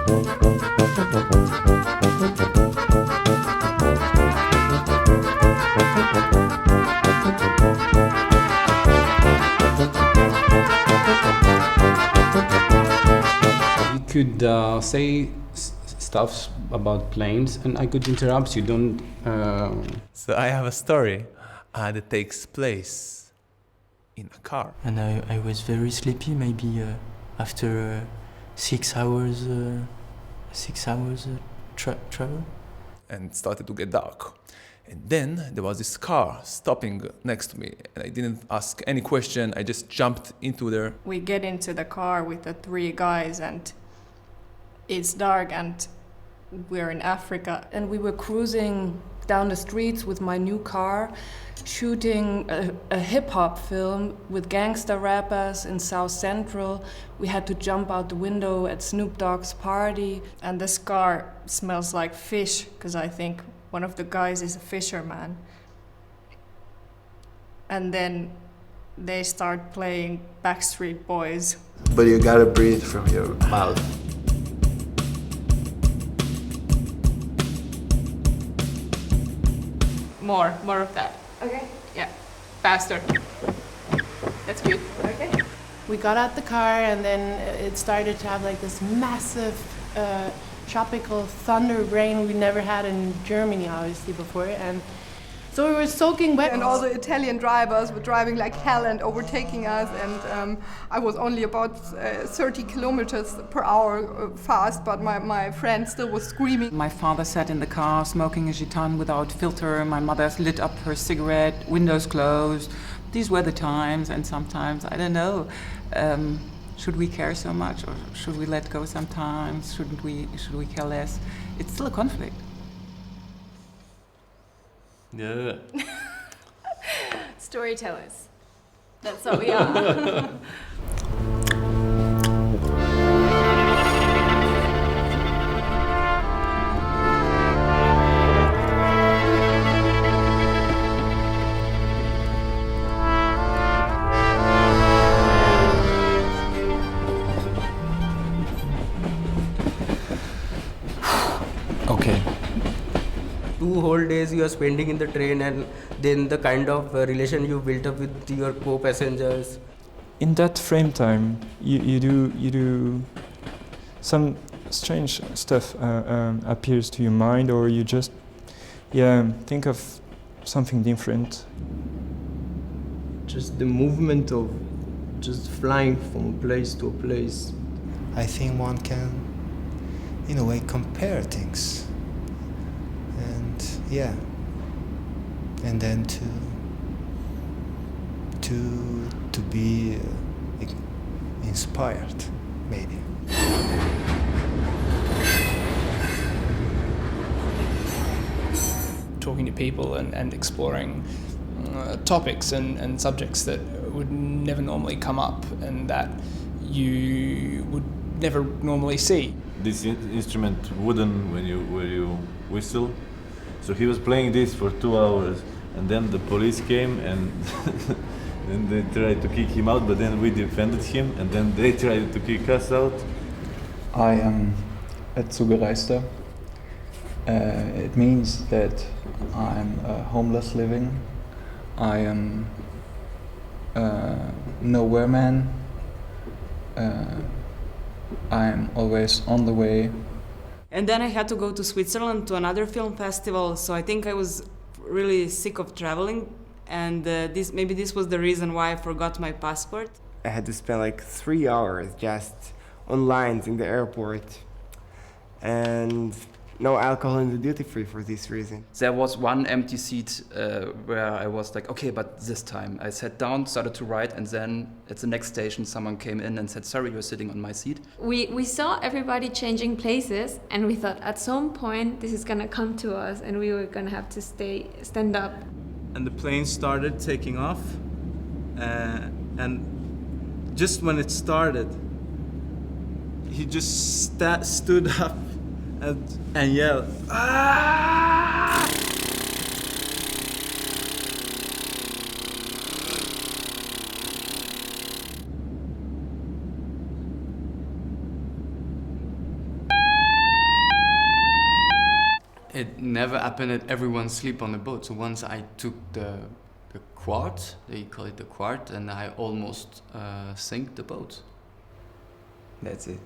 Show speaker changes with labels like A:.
A: You could say stuff about planes, and I could interrupt you. Don't.
B: So I have a story that takes place in a car.
C: And I was very sleepy, maybe after 6 hours, travel.
B: And it started to get dark. And then there was this car stopping next to me. And I didn't ask any question, I just jumped into there.
D: We get into the car with the three guys and it's dark and we're in Africa.
E: And we were cruising down the streets with my new car, shooting a hip-hop film with gangster rappers in South Central. We had to jump out the window at Snoop Dogg's party.
D: And this car smells like fish, because I think one of the guys is a fisherman. And then they start playing Backstreet Boys.
F: But you gotta breathe from your mouth.
D: More of that.
E: Okay.
D: Yeah, faster. That's good.
E: Okay.
G: We got out the car and then it started to have like this massive tropical thunder rain we never had in Germany obviously before, and so we were soaking wet.
H: And all the Italian drivers were driving like hell and overtaking us, and I was only about 30 kilometers per hour fast, but my friend still was screaming.
I: My father sat in the car smoking a gitan without filter. My mother lit up her cigarette, windows closed. These were the times, and sometimes, I don't know, should we care so much, or should we let go sometimes? Should we care less? It's still a conflict.
J: Yeah.
D: Storytellers. That's what we are.
C: Okay.
K: 2 whole days you are spending in the train, and then the kind of relation you built up with your co-passengers.
L: In that frame time, you do some strange stuff appears to your mind, or you just think of something different.
F: Just the movement of just flying from a place to a place.
M: I think one can, in a way, compare things. And then to be inspired, maybe.
N: Talking to people and exploring topics and subjects that would never normally come up and that you would never normally see.
J: This instrument wooden when you whistle. So he was playing this for 2 hours, and then the police came and then they tried to kick him out, but then we defended him, and then they tried to kick us out.
O: I am a Zugereister. It means that I'm homeless living. I am nowhere man. I'm always on the way.
I: And then I had to go to Switzerland to another film festival, so I think I was really sick of traveling, and maybe this was the reason why I forgot my passport.
P: I had to spend like 3 hours just on lines in the airport, and no alcohol in the duty-free for this reason.
Q: There was one empty seat where I was like, okay, but this time. I sat down, started to write, and then at the next station someone came in and said, sorry, you're sitting on my seat.
R: We saw everybody changing places, and we thought at some point this is gonna come to us and we were gonna have to stand up.
S: And the plane started taking off, and just when it started, he just stood up and yelled, "Ah!"
T: it never happened that everyone sleep on the boat. So once I took the quart, they call it the quart, and I almost sank the boat.
O: That's it.